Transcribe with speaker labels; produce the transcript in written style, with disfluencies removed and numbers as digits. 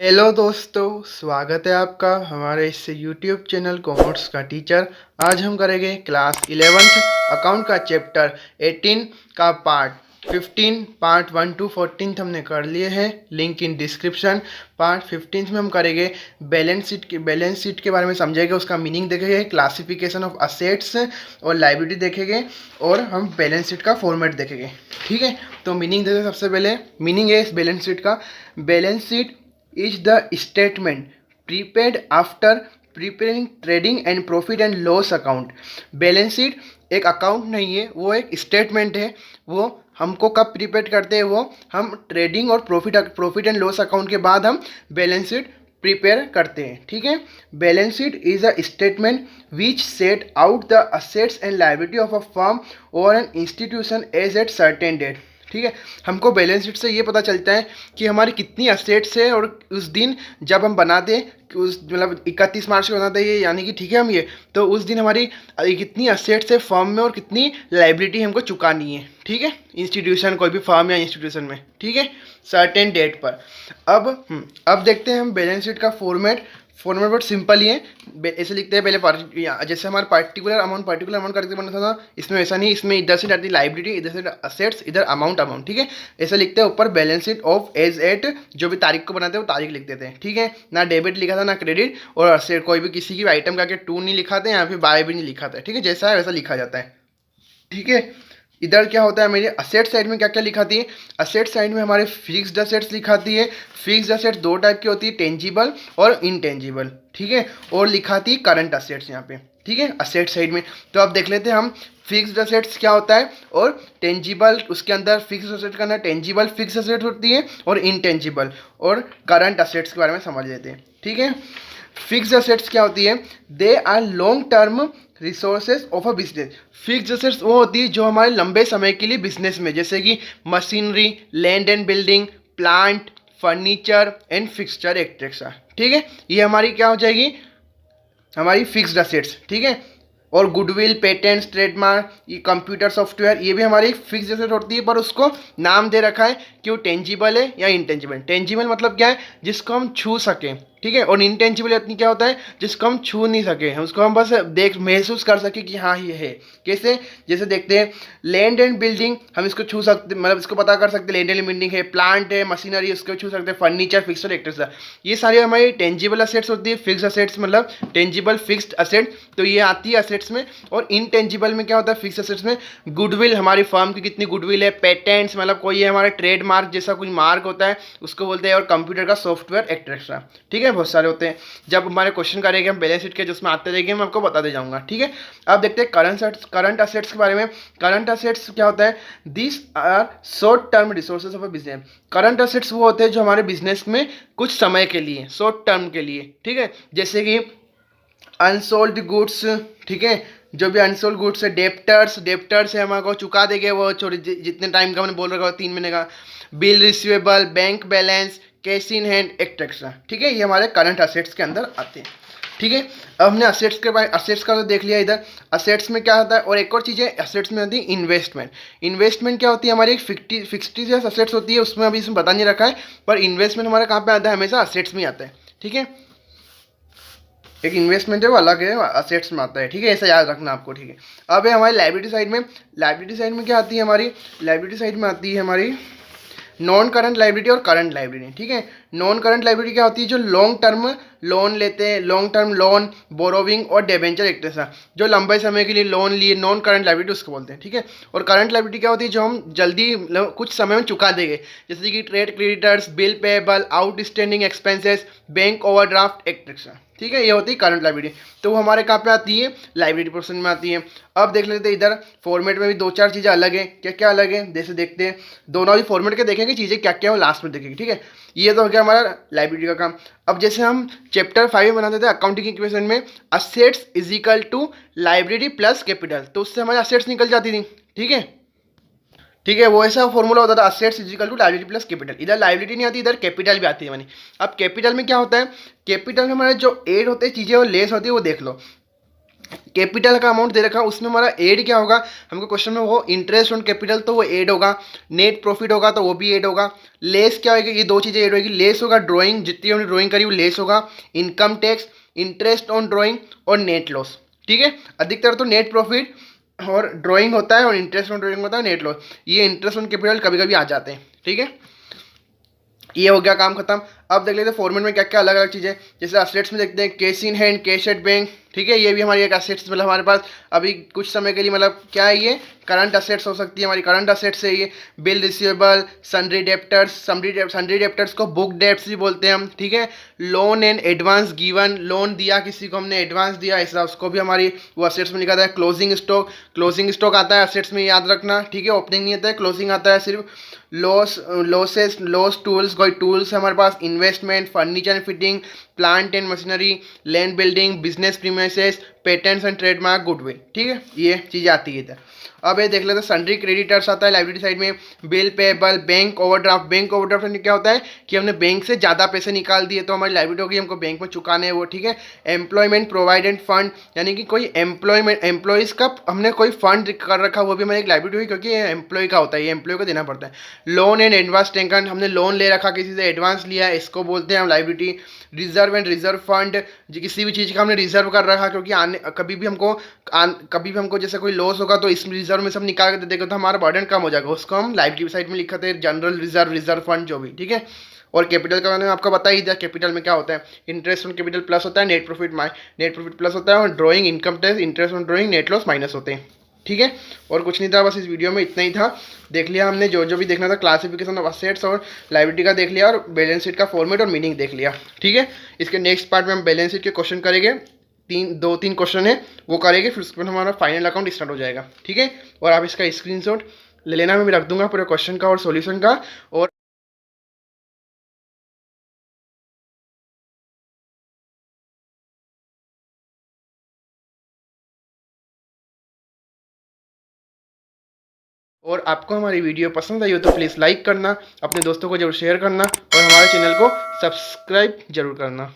Speaker 1: Hello दोस्तों, स्वागत है आपका हमारे इस यूट्यूब चैनल कॉमर्स का टीचर। आज हम करेंगे क्लास 11th अकाउंट का चैप्टर 18 का पार्ट 15। पार्ट 1 to 14 हमने कर लिए हैं, लिंक इन डिस्क्रिप्शन। पार्ट 15 में हम करेंगे बैलेंस शीट के बारे में समझेंगे, उसका मीनिंग देखेंगे, क्लासिफिकेशन ऑफ असेट्स और लाइबिलिटी देखेंगे और हम बैलेंस शीट का फॉर्मेट देखेंगे। ठीक है, तो मीनिंग देखें। सबसे पहले मीनिंग है इस बैलेंस शीट का। Balance sheet is the statement prepared after preparing trading and profit and loss account। Balance sheet एक अकाउंट नहीं है, वो एक स्टेटमेंट है। वो हमको कब प्रिपेयर करते हैं, वो हम ट्रेडिंग और प्रॉफिट एंड लॉस अकाउंट के बाद हम बैलेंस शीट प्रिपेयर करते हैं। ठीक है, balance sheet is a statement which set out the assets and liability of a firm और an institution as at certain date. ठीक है, हमको बैलेंस शीट से ये पता चलता है कि हमारी कितनी असेट्स है और उस दिन जब हम बनाते हैं कि उस मतलब 31 मार्च को बनाते हैं ये, यानी कि ठीक है हम ये, तो उस दिन हमारी कितनी असेट्स है फर्म में और कितनी लाइबिलिटी हमको चुकानी है। ठीक है, इंस्टीट्यूशन, कोई भी फर्म या इंस्टीट्यूशन में। ठीक है, सर्टेन डेट पर। अब देखते हैं हम बैलेंस शीट का फॉर्मेट बहुत सिंपल ही है। ऐसे लिखते हैं पहले जैसे हमारा पार्टिकुलर अमाउंट करके बनता था, इसमें ऐसा नहीं, इसमें इधर से जाती लाइबिलिटी, इधर से असेट्स, इधर अमाउंट। ठीक है, ऐसा लिखते हैं। ऊपर balance sheet of as at, जो भी तारीख को बनाते हैं वो तारीख लिख देते हैं। ठीक है, ना डेबिट लिखा था ना क्रेडिट, और असेट कोई भी किसी की आइटम का टू नहीं लिखा था, यहाँ पे बाय भी नहीं लिखा था। ठीक है, जैसा है वैसा लिखा जाता है। ठीक है, इधर क्या होता है, मेरी असेट साइड में क्या क्या लिखाती है। असेट साइड में हमारे फिक्स्ड असेट्स लिखाती है। फिक्स्ड असेट्स दो टाइप की होती है, टेंजिबल और इनटेंजिबल। ठीक है, और लिखाती है करंट असेट्स यहाँ पे। ठीक है, असेट साइड में तो अब देख लेते हैं हम फिक्स्ड असेट्स क्या होता है और टेंजिबल, उसके अंदर फिक्स्ड असेट का ना टेंजिबल फिक्स्ड असेट होती है और इनटेंजिबल और करंट असेट्स के बारे में समझ लेते हैं। ठीक है, फिक्स्ड असेट्स क्या होती है, they are long term resources of a business. Fixed assets वो होती है जो हमारे लंबे समय के लिए बिजनेस में, जैसे कि machinery, land and building, plant, furniture and fixture etcetera. ठीक है, ये हमारी क्या हो जाएगी, हमारी फिक्स्ड असेट्स। ठीक है, और गुडविल, पेटेंट्स, ट्रेडमार्क, ये कंप्यूटर सॉफ्टवेयर, ये भी हमारी फिक्स्ड एसेट होती है, पर उसको नाम दे रखा है कि वो टेंजिबल है या इनटेंजिबल। टेंजिबल मतलब क्या है, जिसको हम छू सकें। ठीक है, और इनटेंजिबल इतनी क्या होता है, जिसको हम छू नहीं सके, उसको हम बस देख महसूस कर सके कि हाँ ये है। कैसे, जैसे देखते हैं लैंड एंड बिल्डिंग, हम इसको छू सकते, मतलब इसको पता कर सकते लैंड एंड बिल्डिंग है। प्लांट है, मशीनरी, उसको छू सकते हैं। फर्नीचर, फिक्सचर एक्सेट्रा, ये सारी हमारी टेंजिबल असेट्स होती है। फिक्स्ड असेट्स मतलब टेंजिबल फिक्स्ड असेट, तो ये आती है असेट्स में। और इनटेंजिबल में क्या होता है, फिक्स्ड असेट्स में गुडविल, हमारी फर्म की कितनी गुडविल है। पेटेंट्स मतलब कोई है हमारा ट्रेडमार्क जैसा कोई मार्क होता है, उसको बोलते हैं। और कंप्यूटर का सॉफ्टवेयर एक्सेट्रा। ठीक है, बहुत सारे होते हैं। जब हमारे क्वेश्चन करेंगे हम बैलेंस शीट के, जिसमें आते रहेंगे, मैं आपको बताते जाऊंगा। ठीक है, अब देखते हैं करंट असेट्स के बारे में। करंट असेट्स क्या होता है, this are short term resources of a business. Current assets वो होते हैं जो हमारे बिजनेस में कुछ समय के लिए, शॉर्ट टर्म के लिए। ठीक है, जैसे कि अनसोल्ड गुड्स। ठीक है, जो भी अनसोल्ड गुड्स है, डेप्टर्स है, हमारे को चुका देंगे वो छोटे जितने टाइम का मैंने बोल रखा 3 महीने का। Bill receivable, bank balance, cash in hand etcetera. ठीक है, ये हमारे करंट असेट्स के अंदर आते हैं। ठीक है, अब हमने असेट्स के बारे असेट्स का तो देख लिया। इधर असेट्स में क्या होता है, और एक और चीज़ है असेट्स में होती है इन्वेस्टमेंट। इन्वेस्टमेंट क्या होती है, हमारी एक फिक्सड असेट्स होती है, उसमें अभी इसमें बता नहीं रखा है, पर इन्वेस्टमेंट हमारा कहाँ पे आता है, हमेशा असेट्स में आता है। ठीक है, एक इन्वेस्टमेंट है वो अलग है, असेट्स में आता है। ठीक है, ऐसा याद रखना आपको। ठीक है, अब है हमारी लाइबिलिटी साइड में। लाइबिलिटी साइड में क्या आती है, हमारी लाइबिलिटी साइड में आती है हमारी नॉन करंट लाइबिलिटी और करंट लाइबिलिटी। ठीक है, नॉन करंट लाइबिलिटी क्या होती है, जो लॉन्ग टर्म लोन लेते हैं, लॉन्ग टर्म लोन, बोरोविंग और डिबेंचर एक्सेट्रा, जो लंबे समय के लिए लोन लिए, नॉन करंट लाइबिलिटी उसको बोलते हैं। ठीक है, और करंट लाइबिलिटी क्या होती है, जो हम जल्दी कुछ समय में चुका देंगे, जैसे कि trade creditors, bill payable, outstanding expenses, bank overdraft etcetera. ठीक है, ये होती है करंट लाइबिलिटी। तो वो हमारे कहाँ पे आती है, लाइबिलिटी पोर्शन में आती है। अब देख लेते हैं इधर फॉर्मेट में भी 2-4 चीज़ें अलग है। क्या क्या अलग है, जैसे देखते हैं, दोनों ही फॉर्मेट के देखेंगे चीज़ें क्या क्या है, लास्ट में देखेंगे। ठीक है, ये तो हो गया हमारा लाइबिलिटी का काम। अब जैसे हम चैप्टर 5 में बनाते थे अकाउंटिंग इक्वेशन में, assets is equal to liability plus capital, तो उससे हमारे असेट्स निकल जाती थी। ठीक है, ठीक है, वो ऐसा फॉर्मूला होता था, assets is equal to liability plus capital. इधर लाइबिलिटी नहीं आती, इधर कैपिटल भी आती है मानी। अब कैपिटल में क्या होता है, कैपिटल में हमारे जो एड होते हैं, चीज़ें वो लेस होती है, वो देख लो। कैपिटल का अमाउंट दे रखा है, उसमें हमारा ऐड क्या होगा, हमको क्वेश्चन में वो इंटरेस्ट ऑन कैपिटल तो वो ऐड होगा, नेट प्रॉफिट होगा तो वो भी ऐड होगा, लेस क्या होगी, ये दो चीज़ें ऐड होगी, लेस होगा ड्राइंग, जितनी हमने ड्राइंग करी वो लेस होगा, income tax, interest on drawing और नेट लॉस। ठीक है, अधिकतर तो नेट प्रॉफिट और ड्राइंग होता है और इंटरेस्ट ऑन ड्राइंग होता है, नेट लॉस, ये इंटरेस्ट ऑन कैपिटल कभी कभी आ जाते हैं। ठीक है, ये हो गया काम खत्म। अब देख लेते हैं फॉर्मेट में क्या क्या अलग अलग चीज़ें, जैसे असेट्स में देखते हैं cash in hand, cash at bank. ठीक है, ये भी हमारी एक असेट्स, मतलब हमारे पास अभी कुछ समय के लिए, मतलब क्या है ये करंट असेट्स हो सकती है, हमारी करंट असेट्स है ये। Bill receivable, sundry debtors, sundry debtors को बुक डेप्ट्स भी बोलते हैं हम। ठीक है, loan and advance given, loan दिया किसी को हमने, एडवांस दिया ऐसा, उसको भी हमारी वो असेट्स में लिखा था। क्लोजिंग स्टॉक, क्लोजिंग स्टॉक आता है असेट्स में, याद रखना। ठीक है, ओपनिंग नहीं आता है, क्लोजिंग आता है सिर्फ। लॉस टूल्स, कोई टूल्स है हमारे पास, investment, furniture and fitting, plant and machinery, land building, business premises, patents and trademark, goodwill. ठीक है, ये चीज़ें आती है इधर। अब ये देख लेते हैं सन्ड्री क्रेडिटर्स आता है लाइबिलिटी साइड में, bill payable, bank overdraft. Bank overdraft में क्या होता है कि हमने बैंक से ज़्यादा पैसे निकाल दिए तो हमारी लाइबिलिटी होगी, हमको बैंक में चुकाने हैं वो। ठीक है, एम्प्लॉयमेंट प्रोवाइडेंट फंड, यानी कि कोई एम्प्लॉयज़ का हमने कोई फंड कर रखा, वो भी हमारी एक लाइबिलिटी हुई, क्योंकि ये एम्प्लॉय का होता है, ये एम्प्लॉय को देना पड़ता है। लोन एंड एडवांस टेकन, हमने लोन ले रखा किसी से, एडवांस लिया है, इसको बोलते हैं हम liability. Reserve and reserve fund, किसी भी चीज़ का हमने रिजर्व कर रखा, क्योंकि कभी भी हमको जैसे कोई लॉस होगा तो इस रिजर्व में सब निकाल के दे देगा तो हमारा बर्डन कम हो जाएगा, उसको हम लाइबिलिटी साइड में लिखते हैं, जनरल रिजर्व, रिजर्व फंड जो भी। ठीक है, और कैपिटल का मैंने आपको बता ही दिया, कैपिटल में क्या होता है, इंटरेस्ट ऑन कैपिटल प्लस होता है, नेट प्रॉफिट प्लस होता है, और drawing, income tax, interest on drawing, net loss minus होते हैं। ठीक है, और कुछ नहीं था, बस इस वीडियो में इतना ही था। देख लिया हमने जो जो भी देखना था, क्लासिफिकेशन ऑफ असेट्स और लाइबिलिटी का देख लिया, और बैलेंस शीट का फॉर्मेट और मीनिंग देख लिया। ठीक है, इसके नेक्स्ट पार्ट में हम बैलेंस शीट के क्वेश्चन करेंगे, दो तीन क्वेश्चन है वो करेंगे, फिर उसके बाद हमारा फाइनल अकाउंट स्टार्ट हो जाएगा। ठीक है, और आप इसका स्क्रीनशॉट ले लेना, मैं भी रख दूंगा पूरे क्वेश्चन का और सॉल्यूशन का। और आपको हमारी वीडियो पसंद आई हो तो प्लीज़ लाइक करना, अपने दोस्तों को जरूर शेयर करना, और हमारे चैनल को सब्सक्राइब जरूर करना।